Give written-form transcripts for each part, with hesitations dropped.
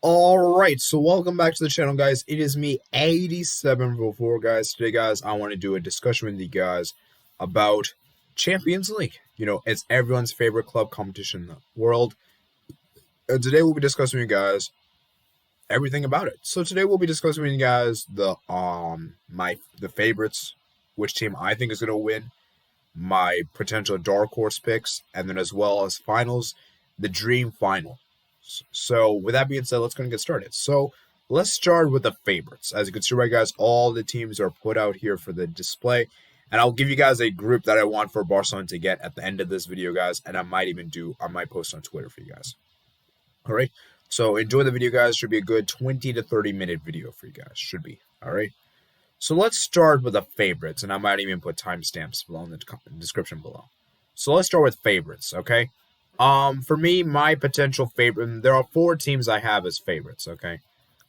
Alright, so welcome back to the channel, guys. It is me, 8704, guys. Today, guys, I want to do a discussion with you guys about Champions League. It's everyone's favorite club competition in the world. And today we'll be discussing with you guys everything about it. So today we'll be discussing with you guys the favorites, which team I think is going to win, my potential dark horse picks, and then as well as finals, the dream final. So with that being said, let's go and get started. So let's start with the favorites. As you can see, right, guys, all the teams are put out here for the display. And I'll give you guys a group that I want for Barcelona to get at the end of this video, guys. And I might post on Twitter for you guys. All right. So enjoy the video, guys. Should be a good 20 to 30 minute video for you guys. Should be. All right. So let's start with the favorites. And I might even put timestamps below in the description below. So let's start with favorites. Okay. For me, my potential favorite, there are 4 teams I have as favorites, okay?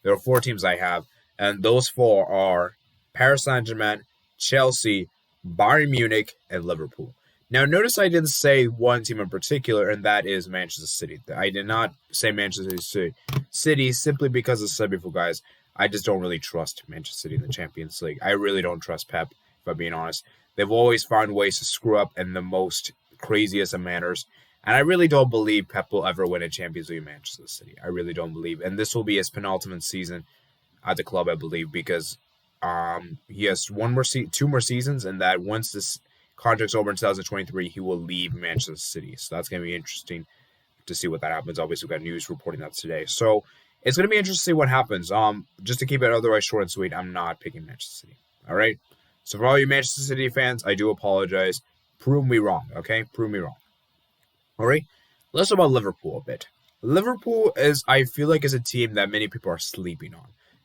There are 4 teams I have, and those 4 are Paris Saint-Germain, Chelsea, Bayern Munich, and Liverpool. Now, notice I didn't say one team in particular, and that is Manchester City. I did not say Manchester City simply because, as I said before, guys, I just don't really trust Manchester City in the Champions League. I really don't trust Pep, if I'm being honest. They've always found ways to screw up in the most craziest of manners. And I really don't believe Pep will ever win a Champions League in Manchester City. I really don't believe. And this will be his penultimate season at the club, I believe, because he has 2 more seasons, and that once this contract's over in 2023, he will leave Manchester City. So that's going to be interesting to see what that happens. Obviously, we've got news reporting that today. So it's going to be interesting to see what happens. Just to keep it otherwise short and sweet, I'm not picking Manchester City. All right? So for all you Manchester City fans, I do apologize. Prove me wrong, okay? Prove me wrong. All right, let's talk about Liverpool a bit. Liverpool I feel like, is a team that many people are sleeping on.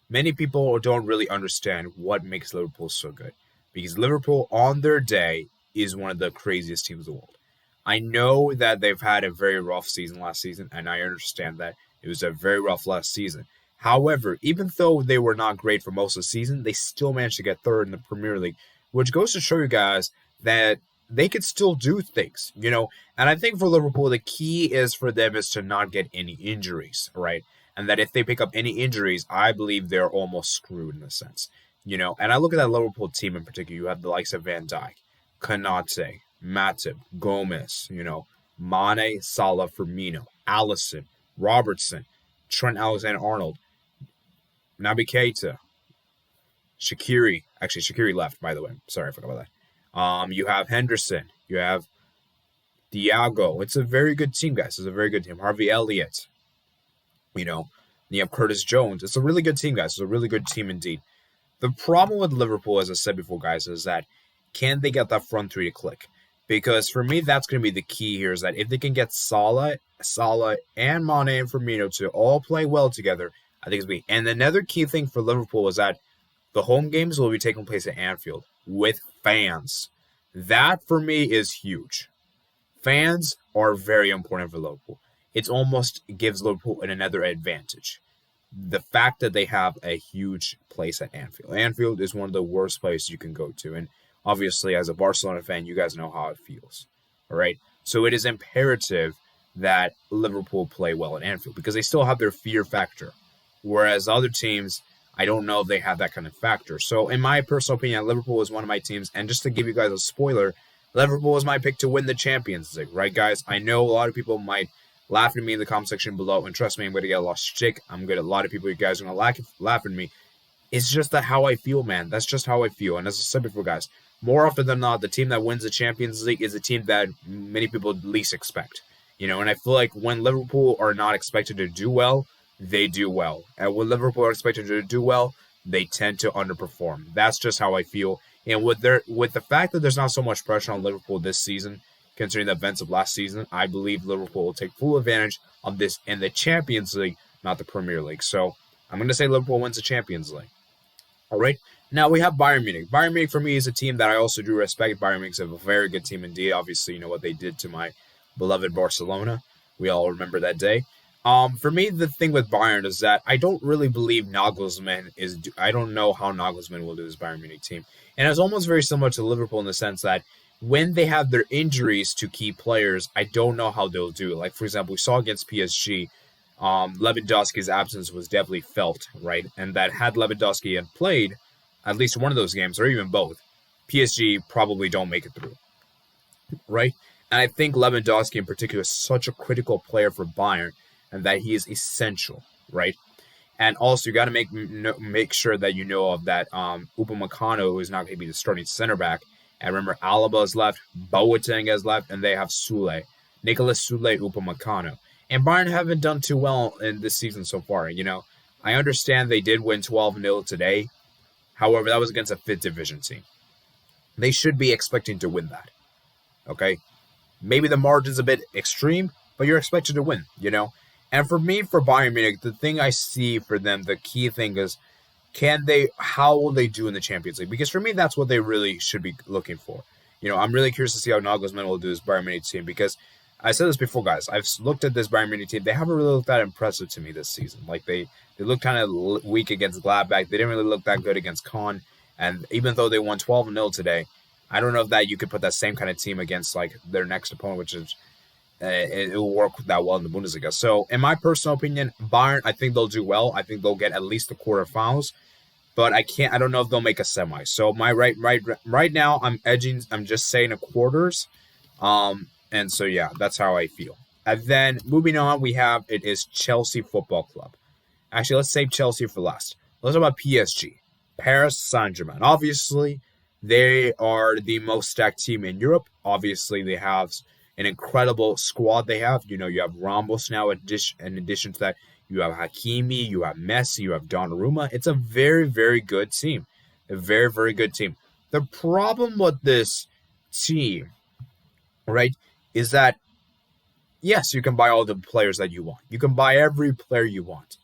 Many people don't really understand what makes Liverpool so good. Because Liverpool, on their day, is one of the craziest teams in the world. I know that they've had a very rough season last season, and I understand that it was a very rough last season. However, even though they were not great for most of the season, they still managed to get third in the Premier League, which goes to show you guys that they could still do things, and I think for Liverpool, the key is for them is to not get any injuries, right? And that if they pick up any injuries, I believe they're almost screwed in a sense, and I look at that Liverpool team in particular. You have the likes of Van Dijk, Konate, Matip, Gomez, Mane, Salah, Firmino, Alisson, Robertson, Trent Alexander-Arnold, Naby Keita, Shaqiri. Actually, Shaqiri left, by the way. Sorry, I forgot about that. You have Henderson. You have Thiago. It's a very good team, guys. It's a very good team. Harvey Elliott. You have Curtis Jones. It's a really good team, guys. It's a really good team indeed. The problem with Liverpool, as I said before, guys, is that can they get that front three to click? Because for me, that's going to be the key here, is that if they can get Salah, and Mane and Firmino to all play well together, I think it's going to be. And another key thing for Liverpool is that the home games will be taking place at Anfield with fans. That, for me, is huge. Fans are very important for Liverpool. It almost gives Liverpool another advantage. The fact that they have a huge place at Anfield. Anfield is one of the worst places you can go to. And obviously, as a Barcelona fan, you guys know how it feels. All right? So it is imperative that Liverpool play well at Anfield because they still have their fear factor. Whereas other teams, I don't know if they have that kind of factor. So in my personal opinion, Liverpool is one of my teams. And just to give you guys a spoiler, Liverpool is my pick to win the Champions League, right, guys? I know a lot of people might laugh at me in the comment section below. And trust me, I'm going to get a lot of shit. I'm going to, a lot of people, you guys are going to laugh at me. It's just that how I feel, man. That's just how I feel. And as I said before, guys, more often than not, the team that wins the Champions League is the team that many people least expect. And I feel like when Liverpool are not expected to do well, they do well. And when Liverpool are expected to do well, they tend to underperform. That's just how I feel. And with the fact that there's not so much pressure on Liverpool this season, considering the events of last season, I believe Liverpool will take full advantage of this in the Champions League, not the Premier League. So I'm going to say Liverpool wins the Champions League. All right. Now we have Bayern Munich. Bayern Munich, for me, is a team that I also do respect. Bayern Munich is a very good team indeed. Obviously, you know what they did to my beloved Barcelona. We all remember that day. For me, the thing with Bayern is that I don't really believe Nagelsmann is. I don't know how Nagelsmann will do this Bayern Munich team, and it's almost very similar to Liverpool in the sense that when they have their injuries to key players, I don't know how they'll do it. Like for example, we saw against PSG, Lewandowski's absence was definitely felt, right? And that had Lewandowski had played at least one of those games, or even both, PSG probably don't make it through, right? And I think Lewandowski in particular is such a critical player for Bayern, and that he is essential, right? And also, you got to make sure that you know of that Upamecano is not going to be the starting center back. And remember, Alaba has left, Boateng has left, and they have Sule, Nicolas Sule, Upamecano. And Bayern haven't done too well in this season so far. I understand they did win 12-0 today. However, that was against a fifth division team. They should be expecting to win that. Okay? Maybe the margin's a bit extreme, but you're expected to win, And for me, for Bayern Munich, the thing I see for them, the key thing is, how will they do in the Champions League? Because for me, that's what they really should be looking for. I'm really curious to see how Nagelsmann will do this Bayern Munich team, because I said this before, guys. I've looked at this Bayern Munich team. They haven't really looked that impressive to me this season. Like, they looked kind of weak against Gladbach. They didn't really look that good against Caen. And even though they won 12-0 today, I don't know if that you could put that same kind of team against, like, their next opponent, which is it will work that well in the Bundesliga. So, in my personal opinion, Bayern, I think they'll do well. I think they'll get at least the quarterfinals, but I don't know if they'll make a semi. So, my right now, I'm just saying a quarters. And so, yeah, that's how I feel. And then moving on, it is Chelsea Football Club. Actually, let's save Chelsea for last. Let's talk about PSG, Paris Saint-Germain. Obviously, they are the most stacked team in Europe. Obviously, they have an incredible squad they have. You have Ramos now. In addition to that, you have Hakimi, you have Messi, you have Donnarumma. It's a very, very good team. A very, very good team. The problem with this team, right, is that, yes, you can buy all the players that you want. You can buy every player you want.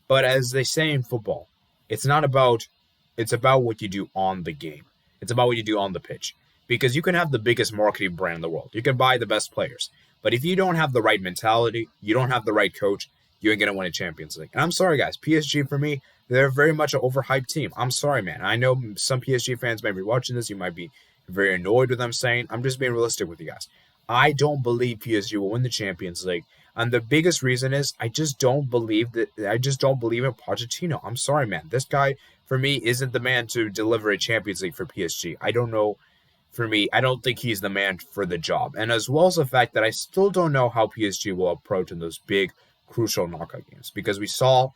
But as they say in football, it's about what you do on the game. It's about what you do on the pitch. Because you can have the biggest marketing brand in the world. You can buy the best players. But if you don't have the right mentality, you don't have the right coach, you ain't going to win a Champions League. And I'm sorry, guys. PSG, for me, they're very much an overhyped team. I'm sorry, man. I know some PSG fans might be watching this. You might be very annoyed with what I'm saying. I'm just being realistic with you guys. I don't believe PSG will win the Champions League. And the biggest reason is I just don't believe in Pochettino. I'm sorry, man. This guy, for me, isn't the man to deliver a Champions League for PSG. I don't know. For me, I don't think he's the man for the job. And as well as the fact that I still don't know how PSG will approach in those big, crucial knockout games. Because we saw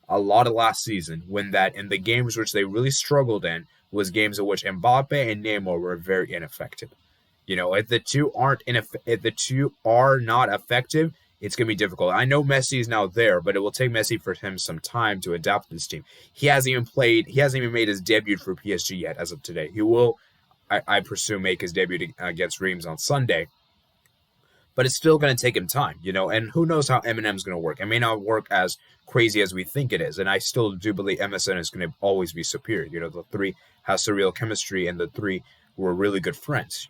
a lot of last season in the games which they really struggled in was games in which Mbappe and Neymar were very ineffective. If the two are not effective, it's going to be difficult. I know Messi is now there, but it will take Messi for him some time to adapt to this team. He hasn't even made his debut for PSG yet as of today. He will, I presume, make his debut against Reims on Sunday. But it's still going to take him time, and who knows how Eminem's going to work. It may not work as crazy as we think it is, and I still do believe MSN is going to always be superior. The three have surreal chemistry, and the three were really good friends,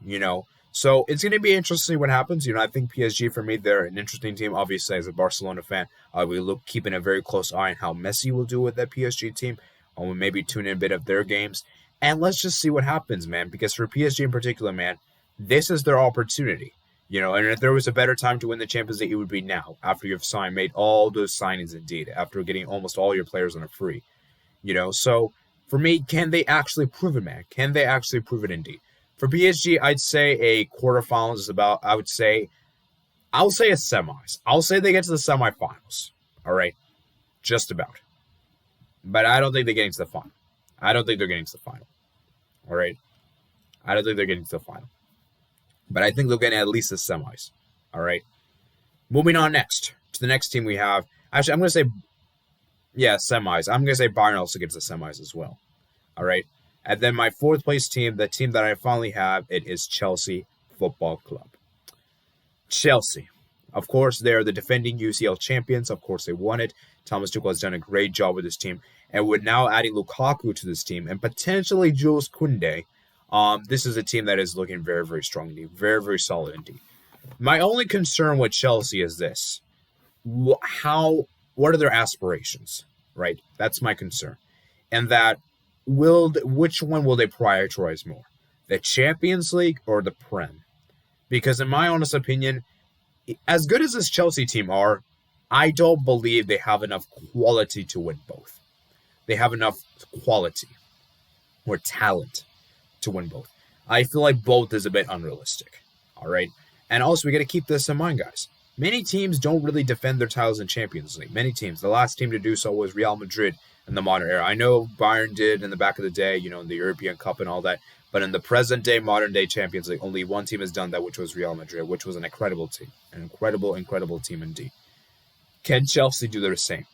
So it's going to be interesting what happens. I think PSG, for me, they're an interesting team. Obviously, as a Barcelona fan, we keeping a very close eye on how Messi will do with that PSG team. We'll maybe tune in a bit of their games. And let's just see what happens, man. Because for PSG in particular, man, this is their opportunity. And if there was a better time to win the Champions League, it would be now, after you've made all those signings indeed, after getting almost all your players on a free. So for me, can they actually prove it, man? Can they actually prove it indeed? For PSG, I'd say a quarterfinals is about, I'll say a semis. I'll say they get to the semifinals. All right? Just about. But I don't think they're getting to the final. I don't think they're getting to the final. All right? I don't think they're getting to the final. But I think they'll get at least the semis. All right? Moving on next to the next team we have. Actually, I'm going to say, semis. I'm going to say Bayern also gets the semis as well. All right? And then my fourth place team, the team that I finally have, it is Chelsea Football Club. Chelsea. Of course, they're the defending UCL champions. Of course, they won it. Thomas Tuchel has done a great job with this team. And with now adding Lukaku to this team and potentially Jules Koundé, this is a team that is looking very, very strong indeed. Very, very solid indeed. My only concern with Chelsea is this. What are their aspirations? Right? That's my concern. And that which one will they prioritize more? The Champions League or the Prem? Because in my honest opinion, as good as this Chelsea team are, I don't believe they have enough quality to win both. They have enough quality or talent to win both. I feel like both is a bit unrealistic. All right. And also, we got to keep this in mind, guys. Many teams don't really defend their titles in Champions League. Many teams. The last team to do so was Real Madrid in the modern era. I know Bayern did in the back of the day, in the European Cup and all that. But in the present day, modern day Champions League, only one team has done that, which was Real Madrid, which was an incredible team. An incredible team indeed. Can Chelsea do the same?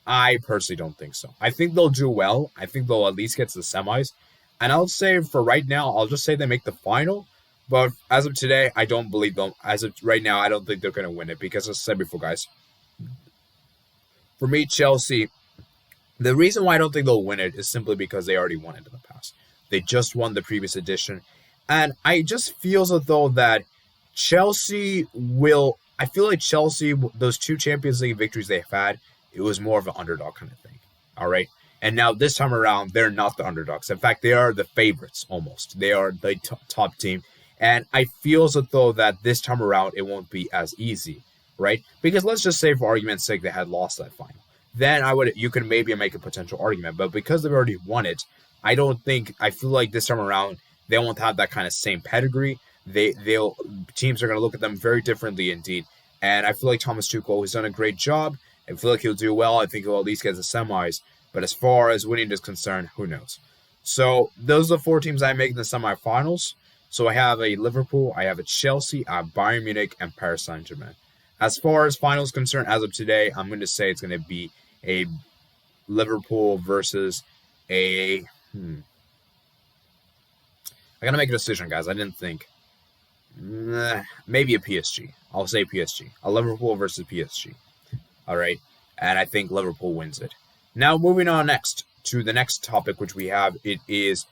I personally don't think so. I think they'll do well. I think they'll at least get to the semis. And I'll say for right now, I'll just say they make the final. But as of today, I don't believe them. As of right now, I don't think they're going to win it. Because as I said before, guys, for me, Chelsea, the reason why I don't think they'll win it is simply because they already won it in the past. They just won the previous edition. And I just feel as though that Chelsea will... I feel like Chelsea, those two Champions League victories they've had, it was more of an underdog kind of thing. All right? And now this time around, they're not the underdogs. In fact, they are the favorites almost. They are the top team. And I feel as though that this time around, it won't be as easy, right? Because let's just say for argument's sake, they had lost that final. Then you could maybe make a potential argument. But because they've already won it, I feel like this time around, they won't have that kind of same pedigree. Teams are going to look at them very differently indeed. And I feel like Thomas Tuchel has done a great job. I feel like he'll do well. I think he'll at least get the semis. But as far as winning is concerned, who knows? So those are the four teams I make in the semifinals. So I have a Liverpool, I have a Chelsea, I have Bayern Munich, and Paris Saint-Germain. As far as finals concerned, as of today, I'm going to say it's going to be a Liverpool versus a... I got to make a decision, guys. I didn't think. Maybe a PSG. I'll say PSG. A Liverpool versus PSG. All right. And I think Liverpool wins it. Now, moving on next to the next topic, which we have, it is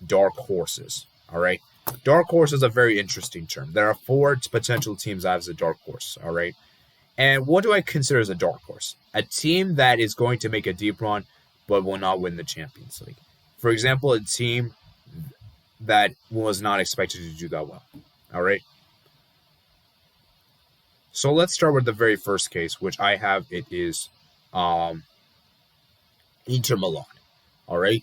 dark horses. All right. Dark horse is a very interesting term. There are four potential teams as a dark horse. All right. And what do I consider as a dark horse? A team that is going to make a deep run, but will not win the Champions League. For example, a team that was not expected to do that well. All right. So let's start with the very first case, which I have. It is Inter Milan. All right.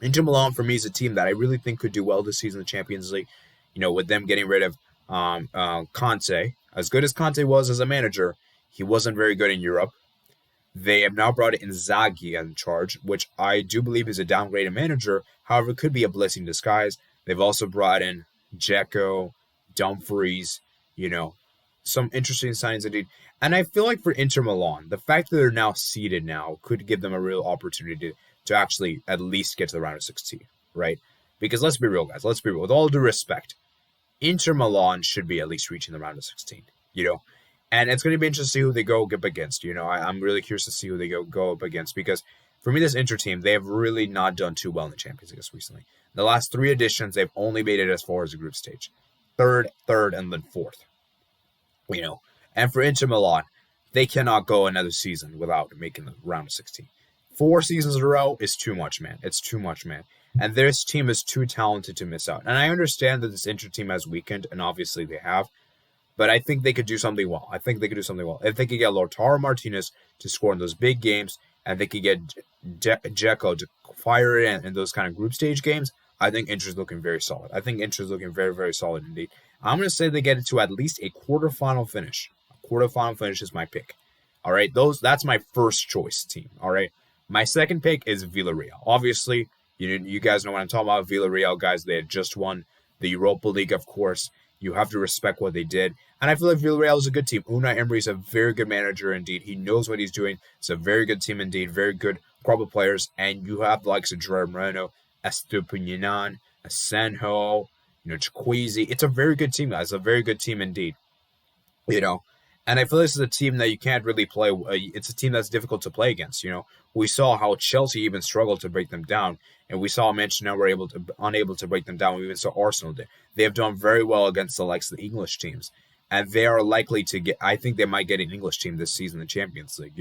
Inter Milan, for me, is a team that I really think could do well this season in the Champions League. With them getting rid of Conte. As good as Conte was as a manager, he wasn't very good in Europe. They have now brought Inzaghi in charge, which I do believe is a downgraded manager. However, it could be a blessing in disguise. They've also brought in Dzeko, Dumfries, some interesting signings indeed. And I feel like for Inter Milan, the fact that they're now seeded now could give them a real opportunity to actually at least get to the round of 16, right? Because let's be real, guys. Let's be real. With all due respect, Inter Milan should be at least reaching the round of 16, And it's going to be interesting to see who they go up against. I'm really curious to see who they go up against because for me, this Inter team, they have really not done too well in the Champions League recently. The last three editions, they've only made it as far as the group stage. Third, and then fourth. And for Inter Milan, they cannot go another season without making the round of 16. 4 seasons in a row is too much, man. It's too much, man. And this team is too talented to miss out. And I understand that this Inter team has weakened, and obviously they have. But I think they could do something well. If they could get Lautaro Martinez to score in those big games, and they could get Dzeko to fire it in those kind of group stage games, I think Inter's looking very solid. I think Inter's looking very, very solid indeed. I'm going to say they get it to at least a quarterfinal finish. A quarterfinal finish is my pick. All right, that's my first choice team. All right, my second pick is Villarreal. Obviously, you guys know what I'm talking about. Villarreal, guys, they had just won the Europa League, of course. You have to respect what they did. And I feel like Villarreal is a good team. Unai Emery is a very good manager indeed. He knows what he's doing. It's a very good team indeed. Very good crop of players. And you have the likes of Gerard Moreno, Estupiñán, Asenjo, Chiquizzi. It's a very good team, guys. A very good team indeed. And I feel this is a team that you can't really play. It's a team that's difficult to play against. We saw how Chelsea even struggled to break them down, and we saw Manchester United were unable to break them down. We even saw Arsenal did. They have done very well against the likes of the English teams, and they are likely to get. I think they might get an English team this season in the Champions League.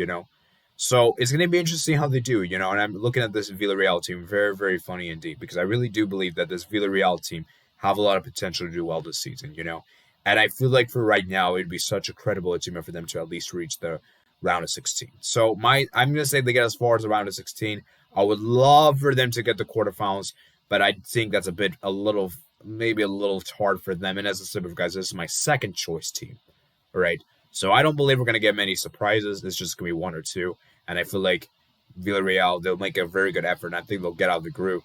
So it's going to be interesting how they do. And I'm looking at this Villarreal team, very, very funny indeed, because I really do believe that this Villarreal team have a lot of potential to do well this season. And I feel like for right now, it'd be such a credible achievement for them to at least reach the round of 16. So I'm going to say they get as far as the round of 16. I would love for them to get the quarterfinals, but I think that's maybe a little hard for them. And as I said before, guys, this is my second choice team, all right? So I don't believe we're going to get many surprises. It's just going to be one or two. And I feel like Villarreal, they'll make a very good effort, and I think they'll get out of the group.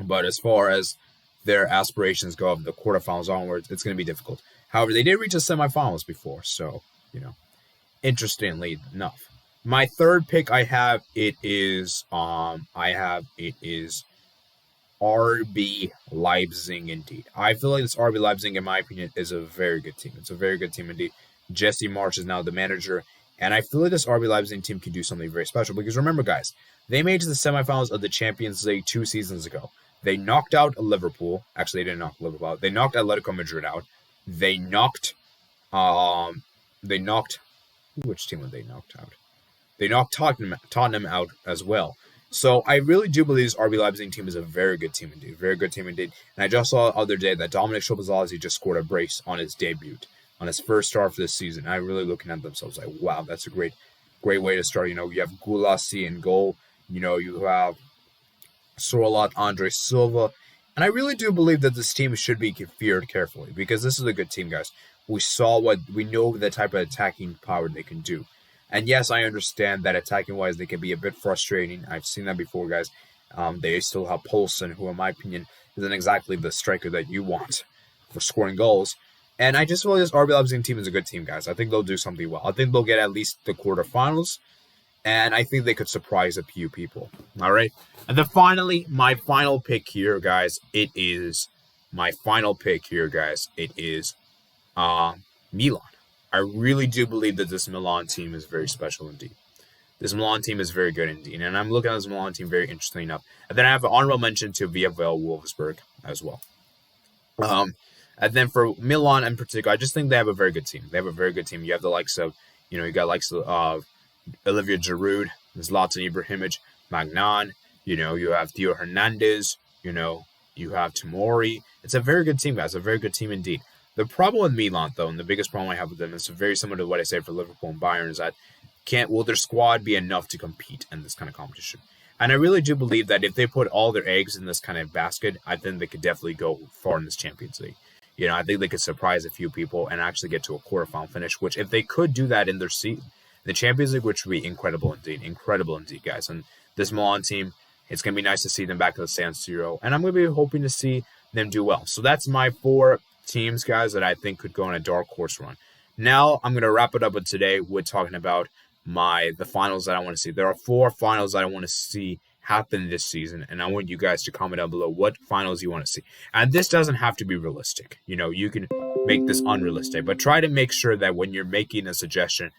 But as far as their aspirations go of the quarterfinals onwards, it's going to be difficult. However, they did reach the semifinals before, so, interestingly enough. My third pick it is RB Leipzig indeed. I feel like this RB Leipzig, in my opinion, is a very good team. It's a very good team indeed. Jesse Marsch is now the manager, and I feel like this RB Leipzig team can do something very special because remember, guys, they made it to the semifinals of the Champions League 2 seasons ago. They knocked out Liverpool. Actually, they didn't knock Liverpool out. They knocked Atletico Madrid out. They knocked which team would they knocked out? They knocked Tottenham out as well. So I really do believe this RB Leipzig team is a very good team indeed. Very good team indeed. And I just saw the other day that Dominic Szoboszlai just scored a brace on his debut, on his first start for this season. I'm really looking at themselves like, wow, that's a great way to start. You have Gulassi in goal. You have Sorloth, Andre Silva. And I really do believe that this team should be feared carefully because this is a good team, guys. We know the type of attacking power they can do. And yes, I understand that attacking-wise, they can be a bit frustrating. I've seen that before, guys. They still have Poulsen, who, in my opinion, isn't exactly the striker that you want for scoring goals. And I just feel like this RB Leipzig team is a good team, guys. I think they'll do something well. I think they'll get at least the quarterfinals. And I think they could surprise a few people. All right? And then finally, my final pick here, guys, it is Milan. I really do believe that this Milan team is very special indeed. This Milan team is very good indeed. And I'm looking at this Milan team very interesting enough. And then I have an honorable mention to VfL Wolfsburg as well. And then for Milan in particular, I just think they have a very good team. You have the likes of, you got likes of Olivier Giroud, Zlatan Ibrahimovic, Magnan, you have Theo Hernandez, you have Tomori. It's a very good team, guys. A very good team indeed. The problem with Milan, though, and the biggest problem I have with them is very similar to what I said for Liverpool and Bayern, is that will their squad be enough to compete in this kind of competition? And I really do believe that if they put all their eggs in this kind of basket, I think they could definitely go far in this Champions League. I think they could surprise a few people and actually get to a quarterfinal finish, which if they could do that in their seat, the Champions League, which would be incredible indeed, guys. And this Milan team, it's going to be nice to see them back at the San Siro, and I'm going to be hoping to see them do well. So that's my 4 teams, guys, that I think could go on a dark horse run. Now I'm going to wrap it up with today with talking about the finals that I want to see. There are 4 finals that I want to see happen this season, and I want you guys to comment down below what finals you want to see. And this doesn't have to be realistic. You can make this unrealistic, but try to make sure that when you're making a suggestion,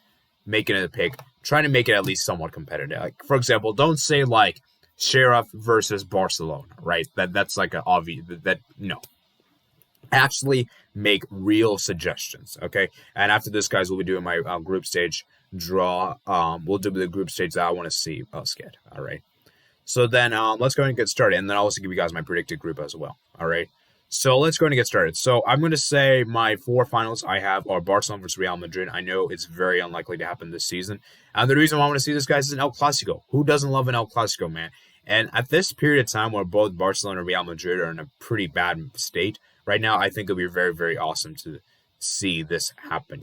making it a pick, try to make it at least somewhat competitive. Like, for example, don't say like Sheriff versus Barcelona, right? That's like an obvious no. Actually make real suggestions, okay? And after this, guys, we'll be doing my group stage draw. We'll do the group stage that I want to see us get, all right? So then let's go ahead and get started, and then I'll also give you guys my predicted group as well, all right? So let's go ahead and get started. So I'm going to say my 4 finals I have are Barcelona versus Real Madrid. I know it's very unlikely to happen this season. And the reason why I want to see this, guys, is an El Clasico. Who doesn't love an El Clasico, man? And at this period of time where both Barcelona and Real Madrid are in a pretty bad state, right now I think it'll be very, very awesome to see this happen,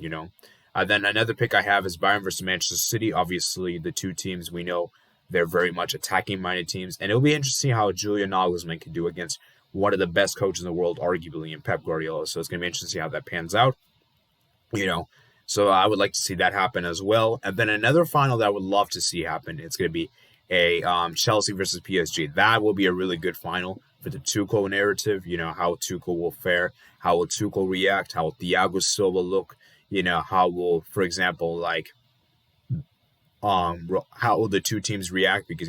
Then another pick I have is Bayern versus Manchester City. Obviously, the 2 teams we know, they're very much attacking-minded teams. And it'll be interesting how Julian Nagelsmann can do against one of the best coaches in the world, arguably, in Pep Guardiola. So it's going to be interesting to see how that pans out, So I would like to see that happen as well. And then another final that I would love to see happen, it's going to be a Chelsea versus PSG. That will be a really good final for the Tuchel narrative, how Tuchel will fare, how will Tuchel react, how will Thiago Silva look, how will, for example, how will the 2 teams react, because,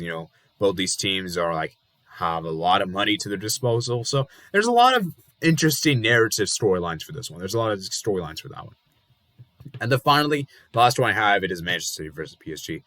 both these teams are have a lot of money to their disposal. So there's a lot of interesting narrative storylines for this one. There's a lot of storylines for that one. And then finally, the last one I have, it is Manchester City versus PSG.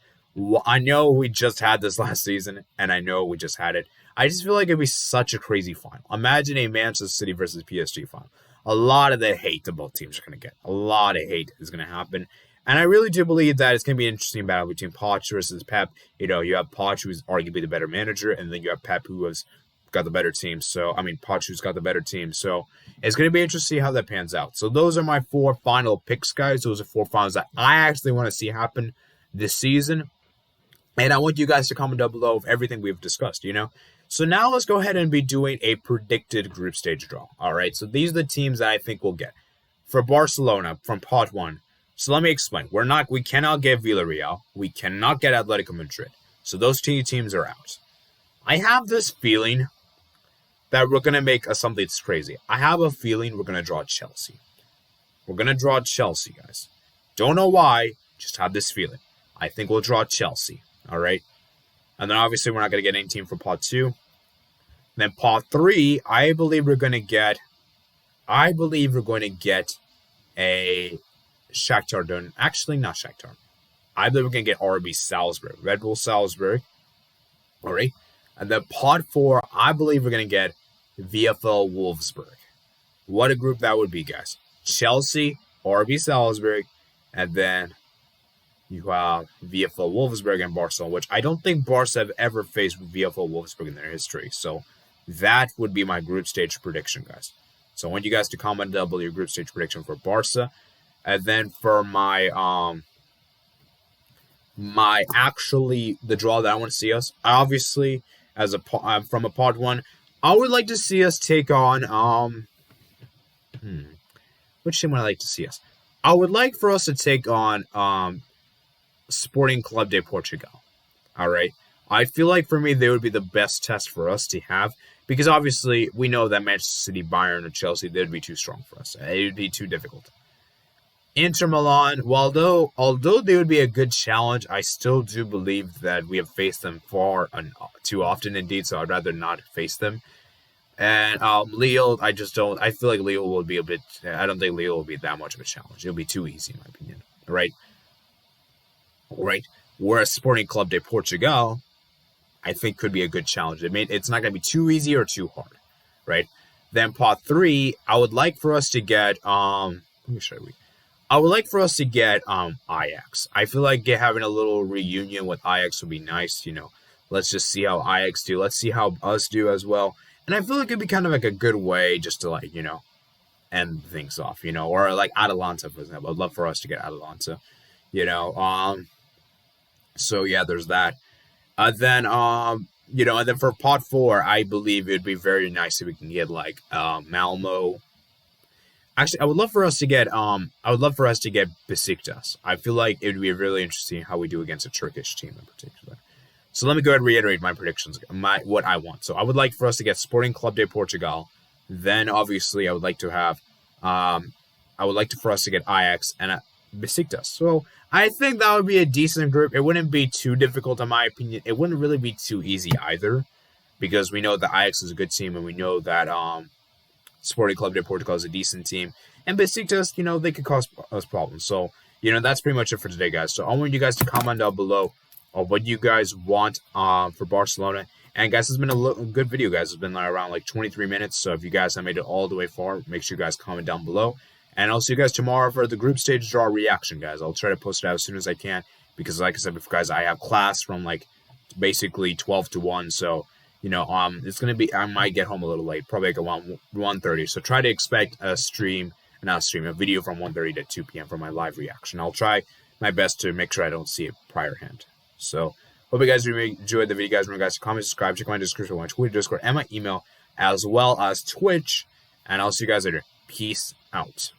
I know we just had this last season, and I know we just had it. I just feel like it'd be such a crazy final. Imagine a Manchester City versus PSG final. a lot of the hate that both teams are going to get. A lot of hate is going to happen. And I really do believe that it's going to be an interesting battle between Poch versus Pep. You have Poch, who's arguably the better manager, and then you have Pep, who has got the better team. Poch, who's got the better team. So it's going to be interesting to see how that pans out. So those are my 4 final picks, guys. Those are 4 finals that I actually want to see happen this season. And I want you guys to comment down below of everything we've discussed, So now let's go ahead and be doing a predicted group stage draw. All right, so these are the teams that I think we'll get. For Barcelona, from Pot 1, so let me explain. We cannot get Villarreal. We cannot get Atletico Madrid. So those 2 teams are out. I have this feeling that we're going to make something that's crazy. I have a feeling we're going to draw Chelsea. We're going to draw Chelsea, guys. Don't know why, just have this feeling. I think we'll draw Chelsea, all right? And then obviously we're not going to get any team for Pot 2. Then Pot 3, I believe we're going to get a Shakhtar. Actually, not Shakhtar. I believe we're going to get RB Salzburg, Red Bull Salzburg. All right. And then Pot 4, I believe we're going to get VfL Wolfsburg. What a group that would be, guys. Chelsea, RB Salzburg, and then you have VfL Wolfsburg and Barcelona, which I don't think Barca have ever faced VfL Wolfsburg in their history. So that would be my group stage prediction, guys. So I want you guys to comment down below your group stage prediction for Barca. And then for the draw that I want to see us, obviously, from a Pod 1, I would like to see us take on, which team would I like to see us? I would like for us to take on, Sporting Club de Portugal. All right. I feel like for me, they would be the best test for us to have because obviously we know that Manchester City, Bayern, or Chelsea, they would be too strong for us. It would be too difficult. Inter Milan, although they would be a good challenge, I still do believe that we have faced them far and too often indeed, so I'd rather not face them. And Lille, I feel like Lille will be I don't think Lille will be that much of a challenge. It'll be too easy, in my opinion. Right? Whereas Sporting Club de Portugal, I think could be a good challenge. It's not going to be too easy or too hard, right? Then Pot 3, I would like for us to get, I would like for us to get Ajax. I feel like having a little reunion with Ajax would be nice, Let's just see how Ajax do. Let's see how us do as well. And I feel like it'd be kind of like a good way just to end things off, or like Atalanta, for example. I'd love for us to get Atalanta, So yeah, there's that. And then for Pot 4, I believe it'd be very nice if we can get Malmo. Actually, I would love for us to get Besiktas. I feel like it would be really interesting how we do against a Turkish team in particular. So let me go ahead and reiterate my predictions, what I want. So I would like for us to get Sporting Club de Portugal. Then obviously I would like to have for us to get Ajax and Besiktas. So I think that would be a decent group. It wouldn't be too difficult in my opinion. It wouldn't really be too easy either, because we know that Ajax is a good team and we know that Sporting Club de Portugal is a decent team. And Besiktas, they could cause us problems. So, that's pretty much it for today, guys. So I want you guys to comment down below what you guys want for Barcelona. And guys, it's been a good video, guys. It's been around 23 minutes. So if you guys have made it all the way far, make sure you guys comment down below. And I'll see you guys tomorrow for the group stage draw reaction, guys. I'll try to post it out as soon as I can because, like I said before, guys, I have class from basically 12 to 1. So, it's going to be, I might get home a little late, probably around 1:30. So try to expect a video from 1:30 to 2 p.m. for my live reaction. I'll try my best to make sure I don't see it priorhand. So hope you guys really enjoyed the video, guys. Remember, guys, to comment, subscribe, check my description, my Twitter, Discord, and my email, as well as Twitch. And I'll see you guys later. Peace out.